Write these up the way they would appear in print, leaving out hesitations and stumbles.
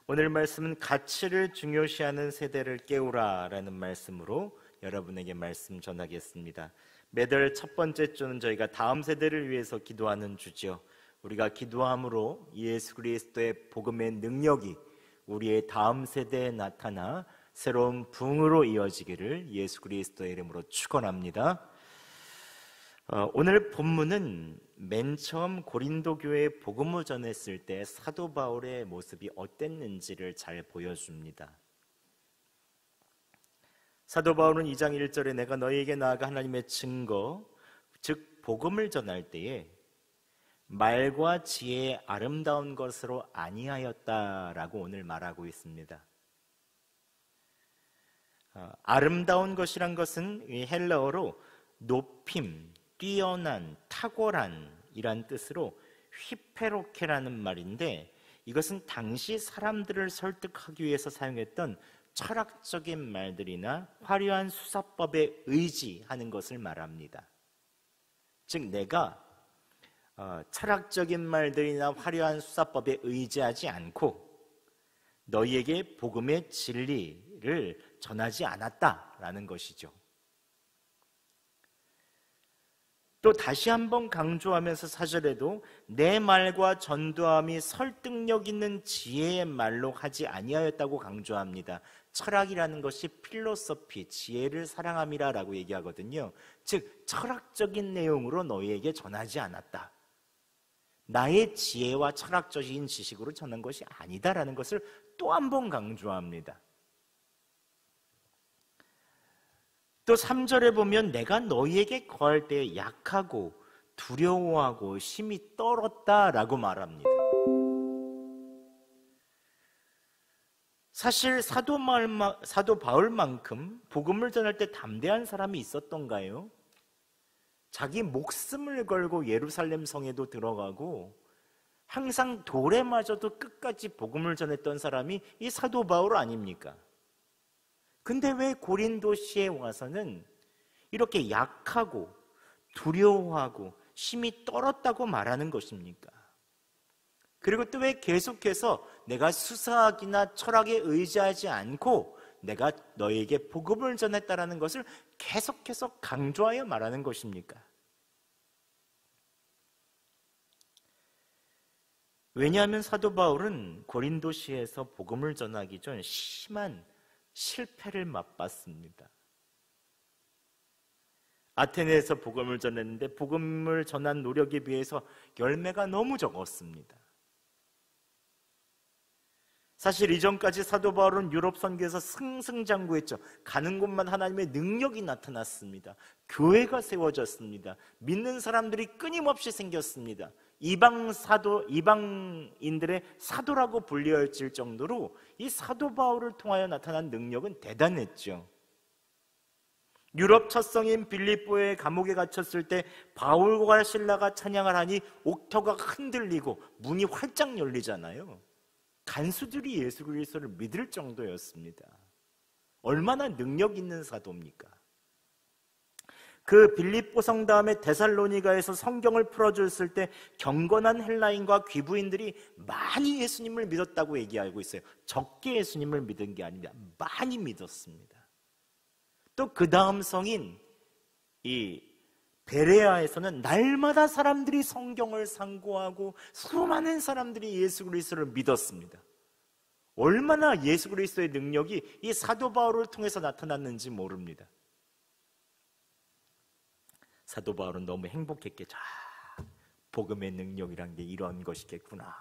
오늘 말씀은 가치를 중요시하는 세대를 깨우라라는 말씀으로 여러분에게 말씀 전하겠습니다. 매달 첫 번째 주는 저희가 다음 세대를 위해서 기도하는 주죠. 우리가 기도함으로 예수 그리스도의 복음의 능력이 우리의 다음 세대에 나타나 새로운 부흥으로 이어지기를 예수 그리스도의 이름으로 축원합니다. 오늘 본문은 맨 처음 고린도 교회에 복음을 전했을 때 사도 바울의 모습이 어땠는지를 잘 보여줍니다. 사도 바울은 2장 1절에 내가 너희에게 나아가 하나님의 증거, 즉 복음을 전할 때에 말과 지혜의 아름다운 것으로 아니하였다라고 오늘 말하고 있습니다. 아름다운 것이란 것은 헬라어로 높임, 뛰어난, 탁월한 이란 뜻으로 휘페로케라는 말인데, 이것은 당시 사람들을 설득하기 위해서 사용했던 철학적인 말들이나 화려한 수사법에 의지하는 것을 말합니다. 즉 내가 철학적인 말들이나 화려한 수사법에 의지하지 않고 너희에게 복음의 진리를 전하지 않았다라는 것이죠. 또 다시 한번 강조하면서 4절에도 내 말과 전도함이 설득력 있는 지혜의 말로 하지 아니하였다고 강조합니다. 철학이라는 것이 필로소피, 지혜를 사랑함이라고 얘기하거든요. 즉 철학적인 내용으로 너희에게 전하지 않았다. 나의 지혜와 철학적인 지식으로 전한 것이 아니다라는 것을 또 한 번 강조합니다. 또 3절에 보면 내가 너희에게 거할 때 약하고 두려워하고 심히 떨었다라고 말합니다. 사실 사도 바울만큼 복음을 전할 때 담대한 사람이 있었던가요? 자기 목숨을 걸고 예루살렘 성에도 들어가고 항상 돌에 맞아도 끝까지 복음을 전했던 사람이 이 사도 바울 아닙니까? 근데 왜 고린도시에 와서는 이렇게 약하고 두려워하고 심히 떨었다고 말하는 것입니까? 그리고 또 왜 계속해서 내가 수사학이나 철학에 의지하지 않고 내가 너에게 복음을 전했다라는 것을 계속해서 강조하여 말하는 것입니까? 왜냐하면 사도 바울은 고린도시에서 복음을 전하기 전 심한 실패를 맛봤습니다. 아테네에서 복음을 전했는데 복음을 전한 노력에 비해서 열매가 너무 적었습니다. 사실 이전까지 사도 바울은 유럽 선교에서 승승장구했죠. 가는 곳만 하나님의 능력이 나타났습니다. 교회가 세워졌습니다. 믿는 사람들이 끊임없이 생겼습니다. 이방인들의 사도라고 불려질 정도로 이 사도 바울을 통하여 나타난 능력은 대단했죠. 유럽 첫 성인 빌립보의 감옥에 갇혔을 때 바울과 실라가 찬양을 하니 옥터가 흔들리고 문이 활짝 열리잖아요. 간수들이 예수 그리스도를 믿을 정도였습니다. 얼마나 능력 있는 사도입니까? 그 빌립보 성 다음에 데살로니가에서 성경을 풀어줬을 때 경건한 헬라인과 귀부인들이 많이 예수님을 믿었다고 얘기하고 있어요. 적게 예수님을 믿은 게 아닙니다. 많이 믿었습니다. 또 그 다음 성인 이 베레아에서는 날마다 사람들이 성경을 상고하고 수많은 사람들이 예수 그리스도를 믿었습니다. 얼마나 예수 그리스도의 능력이 이 사도 바울을 통해서 나타났는지 모릅니다. 사도 바울은 너무 행복했겠죠. 복음의 능력이란 게 이런 것이겠구나.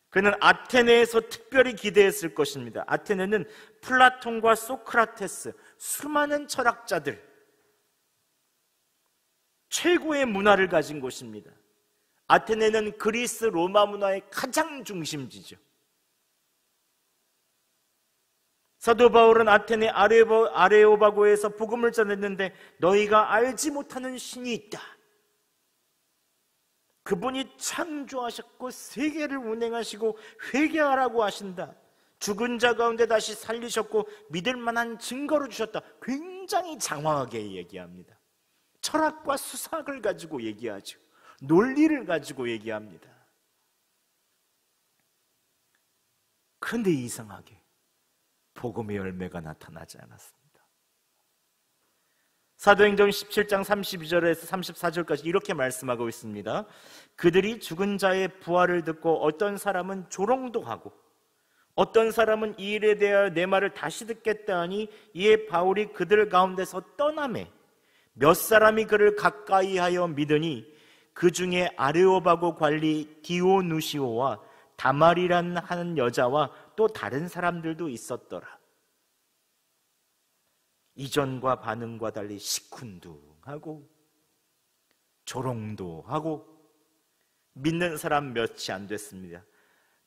그는 아테네에서 특별히 기대했을 것입니다. 아테네는 플라톤과 소크라테스, 수많은 철학자들, 최고의 문화를 가진 곳입니다. 아테네는 그리스 로마 문화의 가장 중심지죠. 사도 바울은 아테네 아레오바고에서 복음을 전했는데 너희가 알지 못하는 신이 있다. 그분이 창조하셨고 세계를 운행하시고 회개하라고 하신다. 죽은 자 가운데 다시 살리셨고 믿을 만한 증거를 주셨다. 굉장히 장황하게 얘기합니다. 철학과 수사학을 가지고 얘기하죠. 논리를 가지고 얘기합니다. 그런데 이상하게 복음의 열매가 나타나지 않았습니다. 사도행전 17장 32절에서 34절까지 이렇게 말씀하고 있습니다. 그들이 죽은 자의 부활을 듣고 어떤 사람은 조롱도 하고 어떤 사람은 이 일에 대하여 내 말을 다시 듣겠다 하니 이에 바울이 그들 가운데서 떠나매 몇 사람이 그를 가까이 하여 믿으니 그 중에 아레오바고 관리 디오누시오와 다말이란 하는 여자와 또 다른 사람들도 있었더라. 이전과 반응과 달리 시큰둥하고 조롱도 하고 믿는 사람 몇이 안 됐습니다.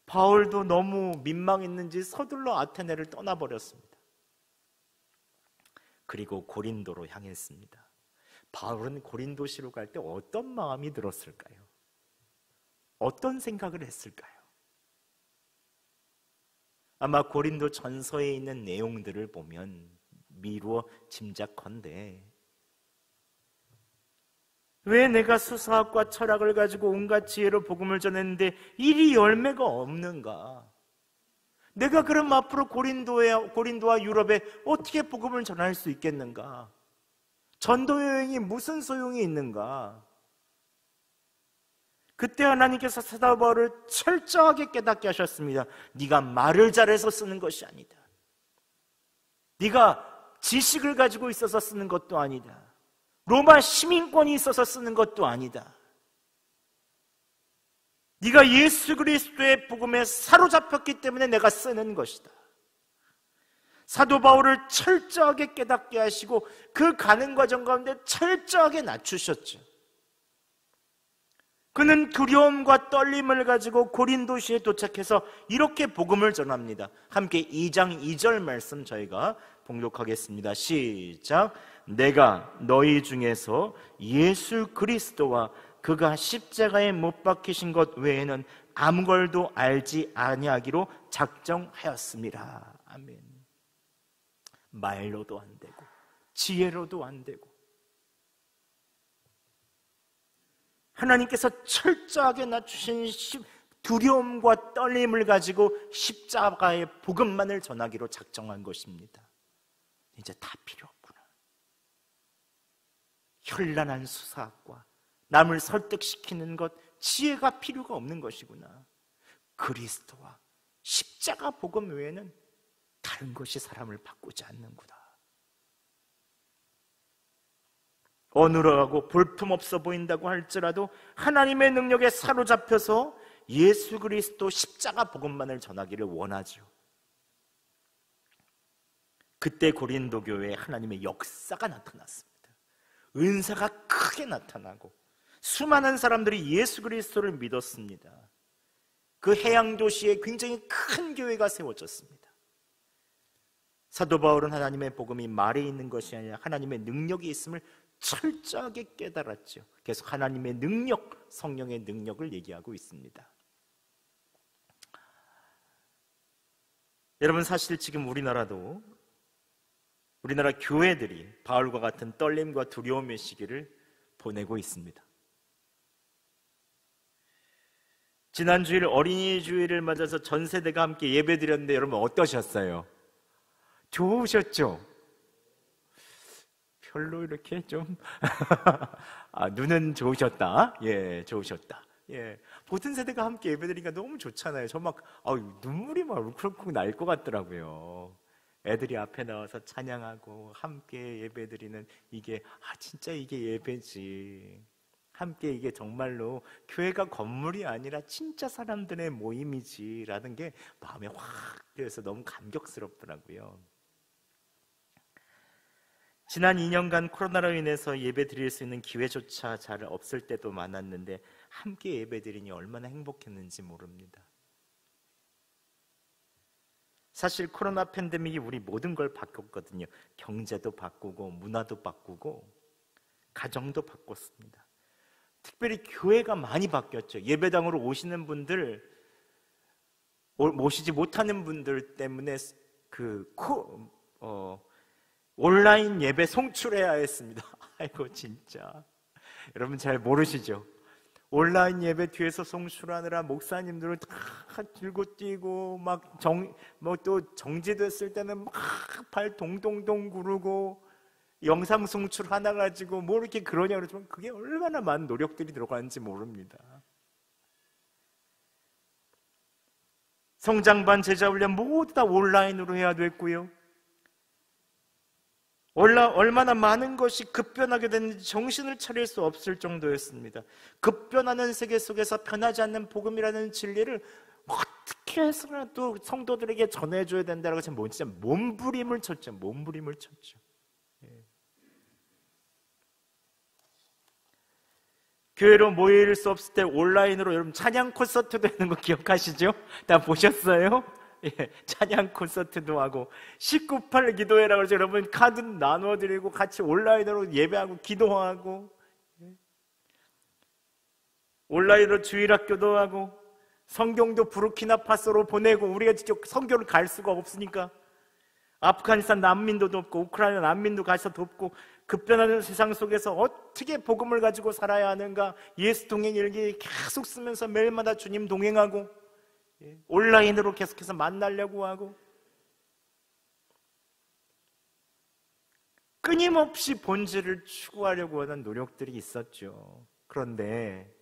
바울도 너무 민망했는지 서둘러 아테네를 떠나버렸습니다. 그리고 고린도로 향했습니다. 바울은 고린도시로 갈 때 어떤 마음이 들었을까요? 어떤 생각을 했을까요? 아마 고린도 전서에 있는 내용들을 보면 미루어 짐작컨대 왜 내가 수사학과 철학을 가지고 온갖 지혜로 복음을 전했는데 이리 열매가 없는가? 내가 그럼 앞으로 고린도와 유럽에 어떻게 복음을 전할 수 있겠는가? 전도 여행이 무슨 소용이 있는가? 그때 하나님께서 사도 바울을 철저하게 깨닫게 하셨습니다. 네가 말을 잘해서 쓰는 것이 아니다. 네가 지식을 가지고 있어서 쓰는 것도 아니다. 로마 시민권이 있어서 쓰는 것도 아니다. 네가 예수 그리스도의 복음에 사로잡혔기 때문에 내가 쓰는 것이다. 사도 바울을 철저하게 깨닫게 하시고 그 가는 과정 가운데 철저하게 낮추셨죠. 그는 두려움과 떨림을 가지고 고린도시에 도착해서 이렇게 복음을 전합니다. 함께 2장 2절 말씀 저희가 봉독하겠습니다. 시작. 내가 너희 중에서 예수 그리스도와 그가 십자가에 못 박히신 것 외에는 아무것도 알지 아니하기로 작정하였습니다. 아멘. 말로도 안 되고 지혜로도 안 되고 하나님께서 철저하게 낮추신 두려움과 떨림을 가지고 십자가의 복음만을 전하기로 작정한 것입니다. 이제 다 필요 없구나. 현란한 수사학과 남을 설득시키는 것, 지혜가 필요가 없는 것이구나. 그리스도와 십자가 복음 외에는 다른 것이 사람을 바꾸지 않는구나. 어눌하고 볼품없어 보인다고 할지라도 하나님의 능력에 사로잡혀서 예수 그리스도 십자가 복음만을 전하기를 원하죠. 그때 고린도 교회에 하나님의 역사가 나타났습니다. 은사가 크게 나타나고 수많은 사람들이 예수 그리스도를 믿었습니다. 그 해양 도시에 굉장히 큰 교회가 세워졌습니다. 사도 바울은 하나님의 복음이 말에 있는 것이 아니라 하나님의 능력이 있음을 철저하게 깨달았죠. 계속 하나님의 능력, 성령의 능력을 얘기하고 있습니다. 여러분, 사실 지금 우리나라 교회들이 바울과 같은 떨림과 두려움의 시기를 보내고 있습니다. 지난 주일 어린이 주일을 맞아서 전 세대가 함께 예배드렸는데 여러분 어떠셨어요? 좋으셨죠? 별로 이렇게 좀 눈은 좋으셨다. 예, 좋으셨다. 예, 모든 세대가 함께 예배드리니까 너무 좋잖아요. 저 막 눈물이 막 울컥울컥 날 것 같더라고요. 애들이 앞에 나와서 찬양하고 함께 예배드리는 이게 진짜 이게 예배지. 함께 이게 정말로 교회가 건물이 아니라 진짜 사람들의 모임이지라는 게 마음에 확 들어서 너무 감격스럽더라고요. 지난 2년간 코로나로 인해서 예배 드릴 수 있는 기회조차 잘 없을 때도 많았는데 함께 예배 드리니 얼마나 행복했는지 모릅니다. 사실 코로나 팬데믹이 우리 모든 걸 바꿨거든요. 경제도 바꾸고 문화도 바꾸고 가정도 바꿨습니다. 특별히 교회가 많이 바뀌었죠. 예배당으로 오시는 분들, 모시지 못하는 분들 때문에 온라인 예배 송출해야 했습니다. 아이고 진짜 여러분 잘 모르시죠? 온라인 예배 뒤에서 송출하느라 목사님들은 다 들고 뛰고 막 또 정지됐을 때는 막 발 동동동 구르고 영상 송출 하나 가지고 뭐 이렇게 그러냐 그러지만 그게 얼마나 많은 노력들이 들어가는지 모릅니다. 성장반, 제자훈련 모두 다 온라인으로 해야 됐고요. 얼마나 많은 것이 급변하게 됐는지 정신을 차릴 수 없을 정도였습니다. 급변하는 세계 속에서 변하지 않는 복음이라는 진리를 어떻게 해서라도 성도들에게 전해줘야 된다고 해서 진짜 몸부림을 쳤죠. 몸부림을 쳤죠. 교회로 모일 수 없을 때 온라인으로 여러분 찬양 콘서트도 하는 거 기억하시죠? 다 보셨어요? 예, 찬양 콘서트도 하고 19/8 기도회라고 해서 여러분 카드 나눠드리고 같이 온라인으로 예배하고 기도하고 온라인으로 주일학교도 하고 성경도 부르키나파소로 보내고 우리가 직접 성교를 갈 수가 없으니까 아프가니스탄 난민도 돕고 우크라이나 난민도 가서 돕고 급변하는 세상 속에서 어떻게 복음을 가지고 살아야 하는가 예수 동행 일기 계속 쓰면서 매일마다 주님 동행하고 온라인으로 계속해서 만나려고 하고 끊임없이 본질을 추구하려고 하는 노력들이 있었죠. 그런데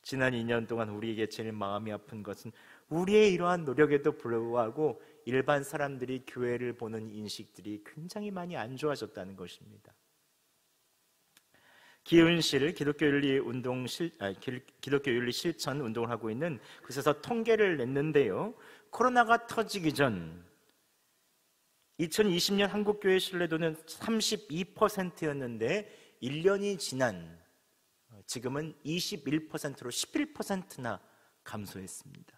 지난 2년 동안 우리에게 제일 마음이 아픈 것은 우리의 이러한 노력에도 불구하고 일반 사람들이 교회를 보는 인식들이 굉장히 많이 안 좋아졌다는 것입니다. 기은실 기독교윤리 실천 운동을 하고 있는 곳에서 통계를 냈는데요. 코로나가 터지기 전 2020년 한국교회 신뢰도는 32%였는데 1년이 지난 지금은 21%로 11%나 감소했습니다.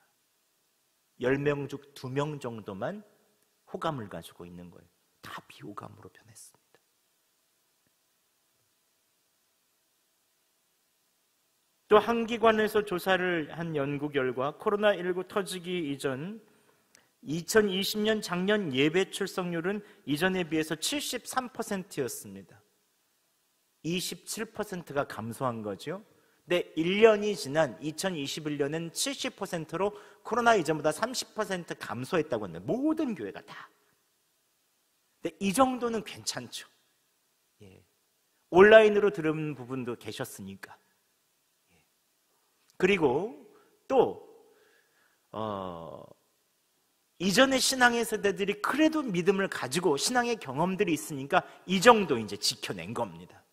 10명 중 2명 정도만 호감을 가지고 있는 거예요. 다 비호감으로 변했습니다. 또 한 기관에서 조사를 한 연구 결과 코로나19 터지기 이전 2020년 작년 예배 출석률은 이전에 비해서 73%였습니다. 27%가 감소한 거죠. 근데 1년이 지난 2021년은 70%로 코로나 이전보다 30% 감소했다고 하는데 모든 교회가 다. 근데 이 정도는 괜찮죠. 예. 온라인으로 들은 부분도 계셨으니까. 예. 그리고 또 이전의 신앙의 세대들이 그래도 믿음을 가지고 신앙의 경험들이 있으니까 이 정도 이제 지켜낸 겁니다.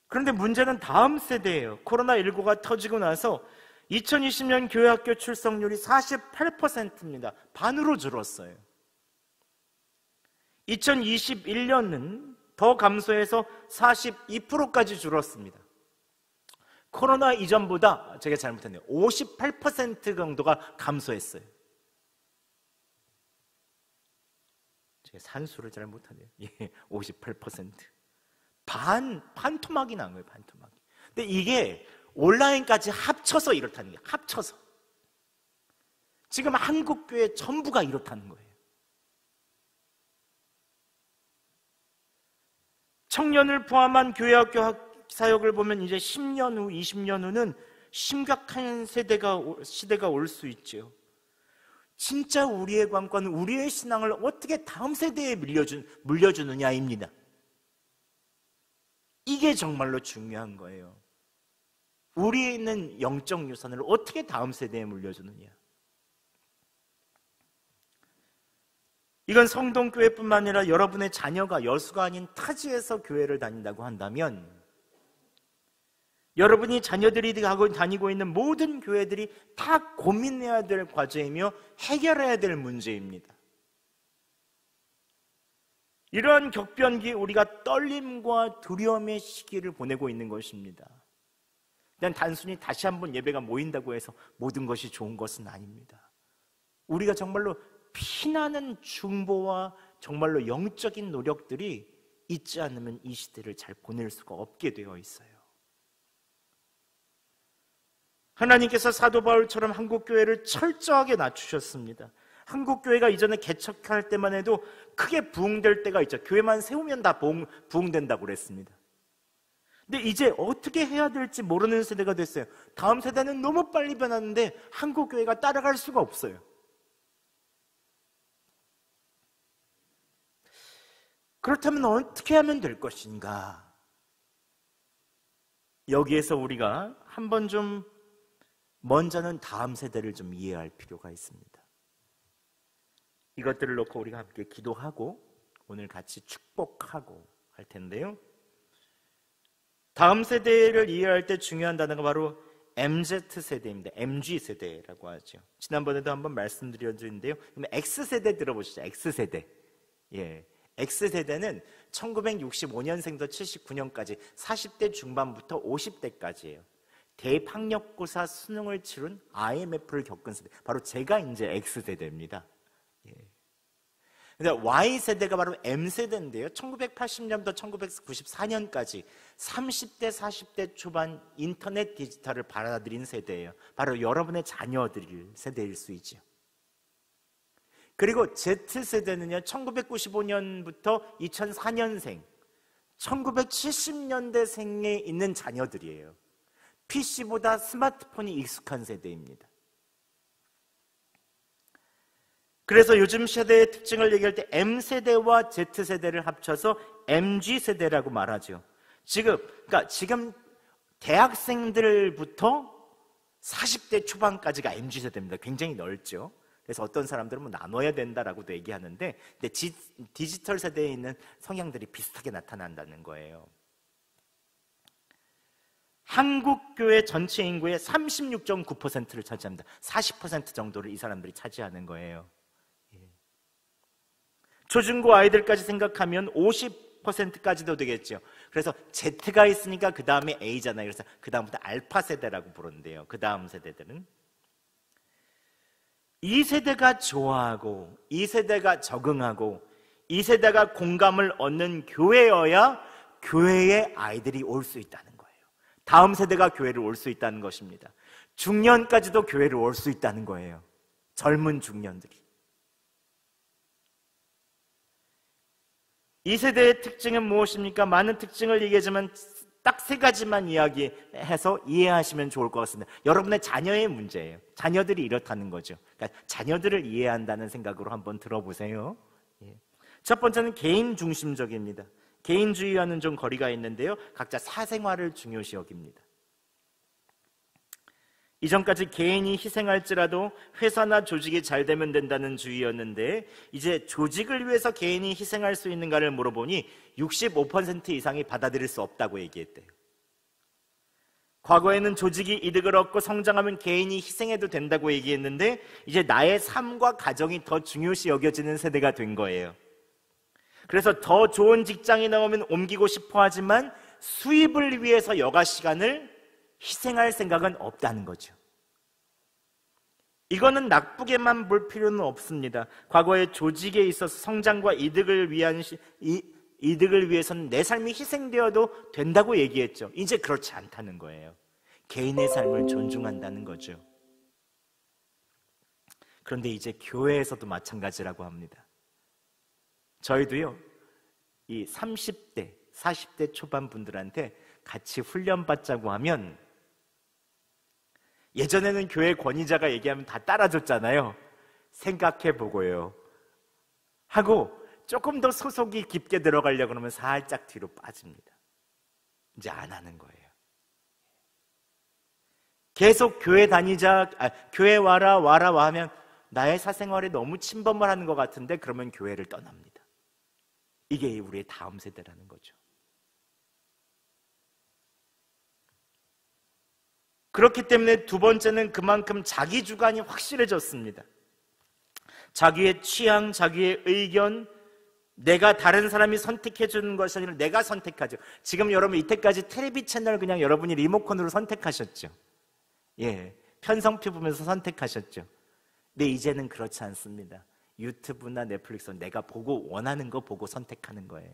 그런데 문제는 다음 세대예요. 코로나19가 터지고 나서 2020년 교회학교 출석률이 48%입니다. 반으로 줄었어요. 2021년은 더 감소해서 42%까지 줄었습니다. 코로나 이전보다 제가 잘못했네요. 58% 정도가 감소했어요. 제가 산수를 잘 못하네요. 예, 58%. 반토막이 난 거예요, 반토막이. 근데 이게 온라인까지 합쳐서 이렇다는 거예요, 합쳐서. 지금 한국교회 전부가 이렇다는 거예요. 청년을 포함한 교회학교 사역을 보면 이제 10년 후, 20년 후는 심각한 시대가 올 수 있죠. 진짜 우리의 관건은 우리의 신앙을 어떻게 다음 세대에 물려주느냐입니다. 이게 정말로 중요한 거예요. 우리에 있는 영적 유산을 어떻게 다음 세대에 물려주느냐. 이건 성동교회뿐만 아니라 여러분의 자녀가 여수가 아닌 타지에서 교회를 다닌다고 한다면 여러분이 자녀들이 다니고 있는 모든 교회들이 다 고민해야 될 과제이며 해결해야 될 문제입니다. 이러한 격변기에 우리가 떨림과 두려움의 시기를 보내고 있는 것입니다. 그냥 단순히 다시 한번 예배가 모인다고 해서 모든 것이 좋은 것은 아닙니다. 우리가 정말로 피나는 중보와 정말로 영적인 노력들이 있지 않으면 이 시대를 잘 보낼 수가 없게 되어 있어요. 하나님께서 사도 바울처럼 한국교회를 철저하게 낮추셨습니다. 한국교회가 이전에 개척할 때만 해도 크게 부흥될 때가 있죠. 교회만 세우면 다 부흥된다고 그랬습니다. 근데 이제 어떻게 해야 될지 모르는 세대가 됐어요. 다음 세대는 너무 빨리 변하는데 한국 교회가 따라갈 수가 없어요. 그렇다면 어떻게 하면 될 것인가? 여기에서 우리가 한번 좀 먼저는 다음 세대를 좀 이해할 필요가 있습니다. 이것들을 놓고 우리가 함께 기도하고 오늘 같이 축복하고 할 텐데요. 다음 세대를 이해할 때 중요한 단어가 바로 MZ세대입니다. MG세대라고 하죠. 지난번에도 한번 말씀드렸는데요. 그럼 X세대 들어보시죠. X세대. 예. X세대는 1965년생부터 79년까지 40대 중반부터 50대까지예요. 대학력고사 수능을 치른 IMF를 겪은 세대. 바로 제가 이제 X세대입니다. 예. 근데 Y세대가 바로 M세대인데요. 1980년부터 1994년까지 30대, 40대 초반 인터넷 디지털을 받아들인 세대예요. 바로 여러분의 자녀들 세대일 수 있죠. 그리고 Z세대는요, 1995년부터 2004년생, 1970년대생에 있는 자녀들이에요. PC보다 스마트폰이 익숙한 세대입니다. 그래서 요즘 세대의 특징을 얘기할 때 M세대와 Z세대를 합쳐서 MG세대라고 말하죠. 그러니까 지금 대학생들부터 40대 초반까지가 MG세대입니다. 굉장히 넓죠. 그래서 어떤 사람들은 뭐 나눠야 된다라고도 얘기하는데, 근데 디지털 세대에 있는 성향들이 비슷하게 나타난다는 거예요. 한국 교회 전체 인구의 36.9%를 차지합니다. 40% 정도를 이 사람들이 차지하는 거예요. 초중고 아이들까지 생각하면 50%까지도 되겠죠. 그래서 Z가 있으니까 그 다음에 A잖아요. 그래서 그 다음부터 알파 세대라고 부르는데요. 그 다음 세대들은 이 세대가 좋아하고 이 세대가 적응하고 이 세대가 공감을 얻는 교회여야 교회에 아이들이 올 수 있다는 거예요. 다음 세대가 교회를 올 수 있다는 것입니다. 중년까지도 교회를 올 수 있다는 거예요. 젊은 중년들이. 이 세대의 특징은 무엇입니까? 많은 특징을 얘기하지만 딱 세 가지만 이야기해서 이해하시면 좋을 것 같습니다. 여러분의 자녀의 문제예요. 자녀들이 이렇다는 거죠. 그러니까 자녀들을 이해한다는 생각으로 한번 들어보세요. 첫 번째는 개인 중심적입니다. 개인주의와는 좀 거리가 있는데요. 각자 사생활을 중요시 여깁니다. 이전까지 개인이 희생할지라도 회사나 조직이 잘 되면 된다는 주의였는데, 이제 조직을 위해서 개인이 희생할 수 있는가를 물어보니 65% 이상이 받아들일 수 없다고 얘기했대요. 과거에는 조직이 이득을 얻고 성장하면 개인이 희생해도 된다고 얘기했는데, 이제 나의 삶과 가정이 더 중요시 여겨지는 세대가 된 거예요. 그래서 더 좋은 직장이 나오면 옮기고 싶어 하지만 수입을 위해서 여가 시간을 희생할 생각은 없다는 거죠. 이거는 나쁘게만 볼 필요는 없습니다. 과거에 조직에 있어서 성장과 이득을 위해서는 내 삶이 희생되어도 된다고 얘기했죠. 이제 그렇지 않다는 거예요. 개인의 삶을 존중한다는 거죠. 그런데 이제 교회에서도 마찬가지라고 합니다. 저희도요, 이 30대, 40대 초반 분들한테 같이 훈련받자고 하면, 예전에는 교회 권위자가 얘기하면 다 따라줬잖아요. 생각해보고요 하고 조금 더 소속이 깊게 들어가려고 그러면 살짝 뒤로 빠집니다. 이제 안 하는 거예요. 계속 교회 다니자, 교회 와라 하면 나의 사생활에 너무 침범을 하는 것 같은데, 그러면 교회를 떠납니다. 이게 우리의 다음 세대라는 거죠. 그렇기 때문에 두 번째는 그만큼 자기 주관이 확실해졌습니다. 자기의 취향, 자기의 의견, 내가 다른 사람이 선택해 주는 것이 아니라 내가 선택하죠. 지금 여러분 이때까지 텔레비 채널 그냥 여러분이 리모컨으로 선택하셨죠. 예, 편성표 보면서 선택하셨죠. 근데 이제는 그렇지 않습니다. 유튜브나 넷플릭스 내가 보고 원하는 거 보고 선택하는 거예요.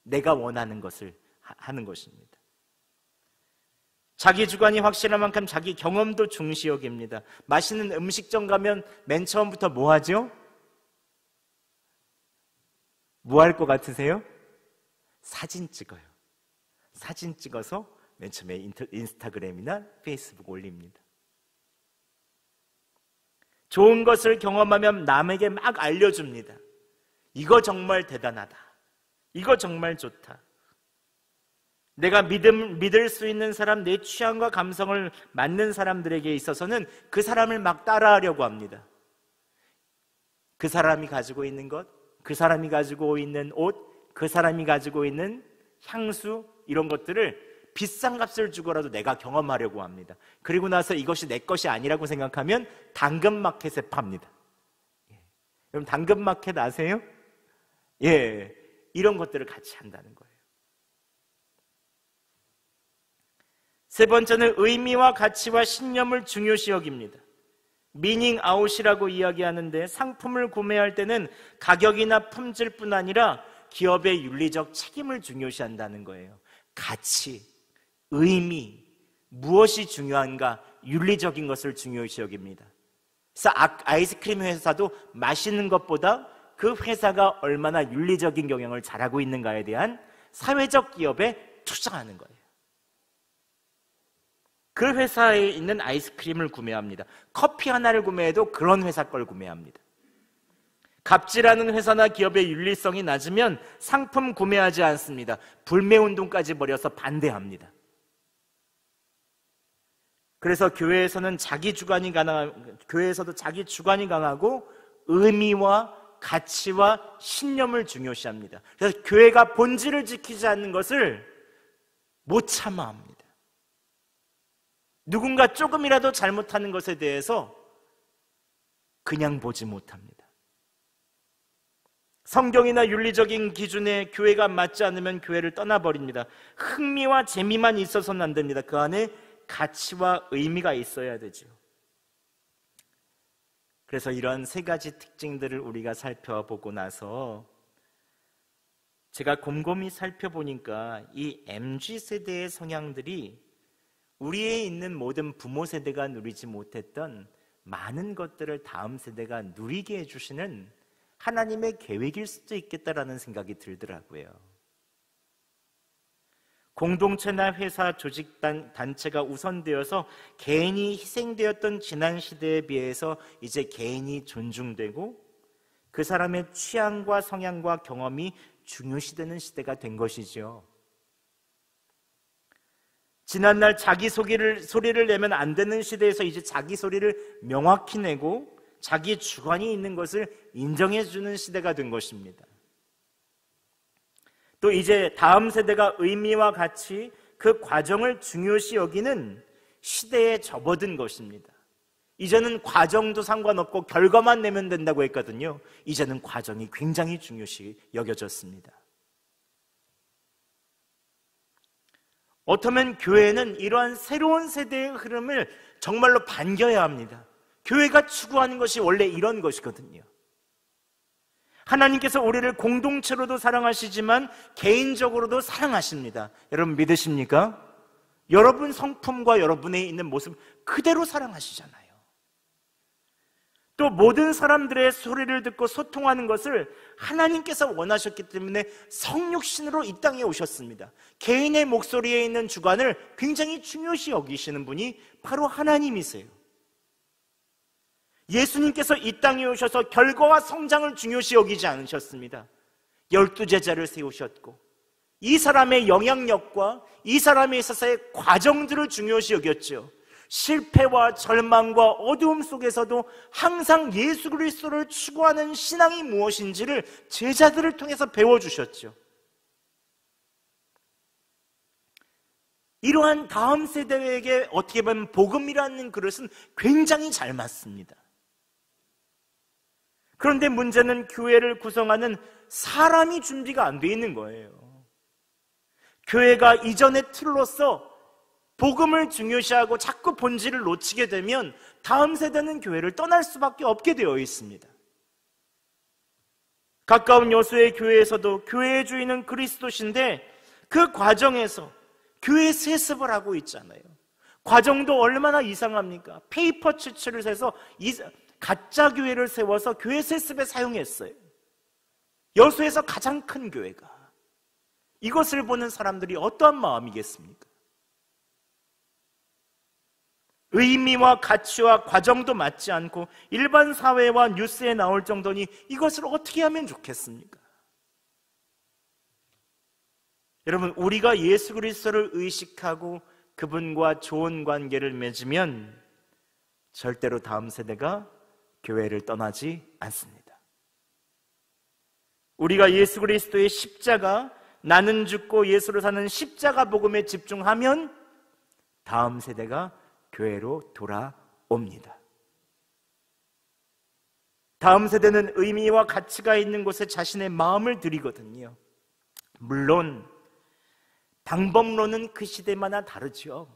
내가 원하는 것을 하는 것입니다. 자기 주관이 확실한 만큼 자기 경험도 중시 여깁니다. 맛있는 음식점 가면 맨 처음부터 뭐 하죠? 뭐 할 것 같으세요? 사진 찍어요. 사진 찍어서 맨 처음에 인스타그램이나 페이스북 올립니다. 좋은 것을 경험하면 남에게 막 알려줍니다. 이거 정말 대단하다. 이거 정말 좋다. 내가 믿을 수 있는 사람, 내 취향과 감성을 맞는 사람들에게 있어서는 그 사람을 막 따라하려고 합니다. 그 사람이 가지고 있는 것, 그 사람이 가지고 있는 옷, 그 사람이 가지고 있는 향수, 이런 것들을 비싼 값을 주고라도 내가 경험하려고 합니다. 그리고 나서 이것이 내 것이 아니라고 생각하면 당근마켓에 팝니다. 여러분 당근마켓 아세요? 예, 이런 것들을 같이 한다는 거예요. 세 번째는 의미와 가치와 신념을 중요시 여깁니다. 미닝 아웃이라고 이야기하는데, 상품을 구매할 때는 가격이나 품질뿐 아니라 기업의 윤리적 책임을 중요시한다는 거예요. 가치, 의미, 무엇이 중요한가, 윤리적인 것을 중요시 여깁니다. 그래서 아이스크림 회사도 맛있는 것보다 그 회사가 얼마나 윤리적인 경영을 잘하고 있는가에 대한 사회적 기업에 투자하는 거예요. 그 회사에 있는 아이스크림을 구매합니다. 커피 하나를 구매해도 그런 회사 걸 구매합니다. 갑질하는 회사나 기업의 윤리성이 낮으면 상품 구매하지 않습니다. 불매운동까지 벌여서 반대합니다. 그래서 교회에서도 자기 주관이 강하고 의미와 가치와 신념을 중요시합니다. 그래서 교회가 본질을 지키지 않는 것을 못 참아합니다. 누군가 조금이라도 잘못하는 것에 대해서 그냥 보지 못합니다. 성경이나 윤리적인 기준에 교회가 맞지 않으면 교회를 떠나버립니다. 흥미와 재미만 있어서는 안 됩니다. 그 안에 가치와 의미가 있어야 되죠. 그래서 이런 세 가지 특징들을 우리가 살펴보고 나서 제가 곰곰이 살펴보니까 이 MZ세대의 성향들이 우리에 있는 모든 부모 세대가 누리지 못했던 많은 것들을 다음 세대가 누리게 해주시는 하나님의 계획일 수도 있겠다라는 생각이 들더라고요. 공동체나 회사, 조직, 단체가 우선되어서 개인이 희생되었던 지난 시대에 비해서 이제 개인이 존중되고 그 사람의 취향과 성향과 경험이 중요시되는 시대가 된 것이죠. 지난날 자기 소리를 내면 안 되는 시대에서 이제 자기 소리를 명확히 내고 자기 주관이 있는 것을 인정해주는 시대가 된 것입니다. 또 이제 다음 세대가 의미와 가치, 그 과정을 중요시 여기는 시대에 접어든 것입니다. 이제는 과정도 상관없고 결과만 내면 된다고 했거든요. 이제는 과정이 굉장히 중요시 여겨졌습니다. 어쩌면 교회는 이러한 새로운 세대의 흐름을 정말로 반겨야 합니다. 교회가 추구하는 것이 원래 이런 것이거든요. 하나님께서 우리를 공동체로도 사랑하시지만 개인적으로도 사랑하십니다. 여러분 믿으십니까? 여러분 성품과 여러분의 있는 모습 그대로 사랑하시잖아요. 또 모든 사람들의 소리를 듣고 소통하는 것을 하나님께서 원하셨기 때문에 성육신으로 이 땅에 오셨습니다. 개인의 목소리에 있는 주관을 굉장히 중요시 여기시는 분이 바로 하나님이세요. 예수님께서 이 땅에 오셔서 결과와 성장을 중요시 여기지 않으셨습니다. 12제자를 세우셨고 이 사람의 영향력과 이 사람에 있어서의 과정들을 중요시 여겼죠. 실패와 절망과 어두움 속에서도 항상 예수 그리스도를 추구하는 신앙이 무엇인지를 제자들을 통해서 배워주셨죠. 이러한 다음 세대에게 어떻게 보면 복음이라는 그릇은 굉장히 잘 맞습니다. 그런데 문제는 교회를 구성하는 사람이 준비가 안 돼 있는 거예요. 교회가 이전의 틀로서 복음을 중요시하고 자꾸 본질을 놓치게 되면 다음 세대는 교회를 떠날 수밖에 없게 되어 있습니다. 가까운 여수의 교회에서도 교회의 주인은 그리스도신데 그 과정에서 교회 세습을 하고 있잖아요. 과정도 얼마나 이상합니까? 페이퍼 처치를 해서 가짜 교회를 세워서 교회 세습에 사용했어요. 여수에서 가장 큰 교회가 이것을 보는 사람들이 어떠한 마음이겠습니까? 의미와 가치와 과정도 맞지 않고 일반 사회와 뉴스에 나올 정도니 이것을 어떻게 하면 좋겠습니까? 여러분, 우리가 예수 그리스도를 의식하고 그분과 좋은 관계를 맺으면 절대로 다음 세대가 교회를 떠나지 않습니다. 우리가 예수 그리스도의 십자가, 나는 죽고 예수로 사는 십자가 복음에 집중하면 다음 세대가 교회로 돌아옵니다. 다음 세대는 의미와 가치가 있는 곳에 자신의 마음을 들이거든요. 물론 방법론은 그 시대마다 다르죠.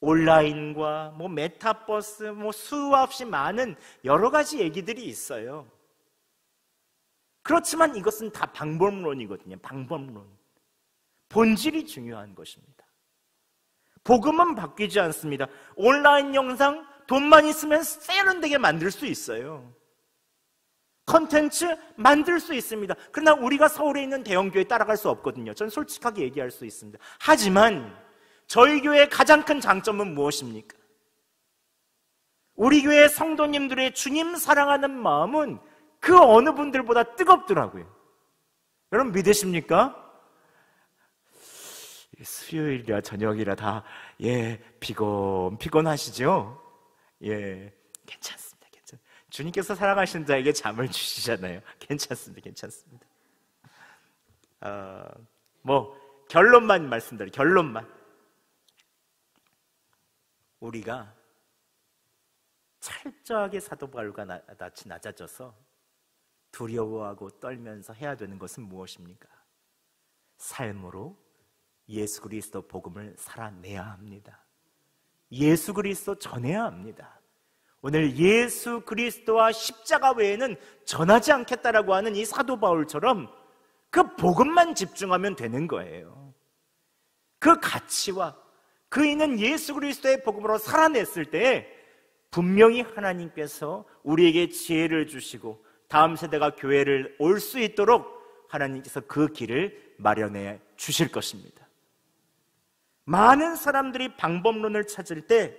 온라인과 메타버스, 수없이 많은 여러 가지 얘기들이 있어요. 그렇지만 이것은 다 방법론이거든요. 방법론. 본질이 중요한 것입니다. 복음은 바뀌지 않습니다. 온라인 영상 돈만 있으면 세련되게 만들 수 있어요. 컨텐츠 만들 수 있습니다. 그러나 우리가 서울에 있는 대형교회에 따라갈 수 없거든요. 전 솔직하게 얘기할 수 있습니다. 하지만 저희 교회의 가장 큰 장점은 무엇입니까? 우리 교회 성도님들의 주님 사랑하는 마음은 그 어느 분들보다 뜨겁더라고요. 여러분 믿으십니까? 수요일이라 저녁이라 다 피곤하시죠? 괜찮습니다. 주님께서 사랑하시는 자에게 잠을 주시잖아요. 괜찮습니다. 결론만 말씀드려요. 결론만. 우리가 철저하게 사도 바울과 같이 낮아져서 두려워하고 떨면서 해야 되는 것은 무엇입니까? 삶으로 예수 그리스도 복음을 살아내야 합니다. 예수 그리스도 전해야 합니다. 오늘 예수 그리스도와 십자가 외에는 전하지 않겠다라고 하는 이 사도 바울처럼 그 복음만 집중하면 되는 거예요. 그 가치와 그이는 예수 그리스도의 복음으로 살아냈을 때 분명히 하나님께서 우리에게 지혜를 주시고 다음 세대가 교회를 올 수 있도록 하나님께서 그 길을 마련해 주실 것입니다. 많은 사람들이 방법론을 찾을 때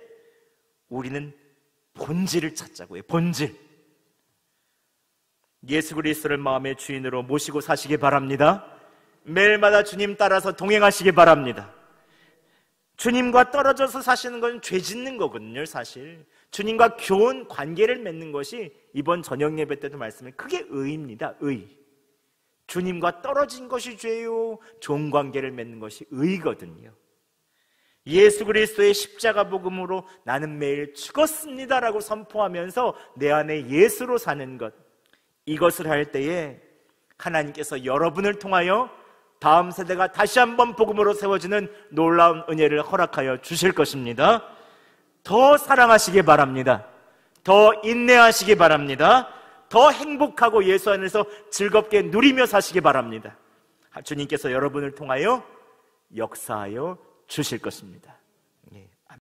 우리는 본질을 찾자고요. 본질. 예수 그리스도를 마음의 주인으로 모시고 사시기 바랍니다. 매일마다 주님 따라서 동행하시기 바랍니다. 주님과 떨어져서 사시는 건 죄 짓는 거거든요. 사실 주님과 좋은 관계를 맺는 것이 이번 저녁 예배 때도 말씀해 그게 의입니다. 의. 주님과 떨어진 것이 죄요, 좋은 관계를 맺는 것이 의거든요. 예수 그리스도의 십자가 복음으로 나는 매일 죽었습니다라고 선포하면서 내 안에 예수로 사는 것, 이것을 할 때에 하나님께서 여러분을 통하여 다음 세대가 다시 한번 복음으로 세워지는 놀라운 은혜를 허락하여 주실 것입니다. 더 사랑하시기 바랍니다. 더 인내하시기 바랍니다. 더 행복하고 예수 안에서 즐겁게 누리며 사시기 바랍니다. 주님께서 여러분을 통하여 역사하여 주실 것입니다.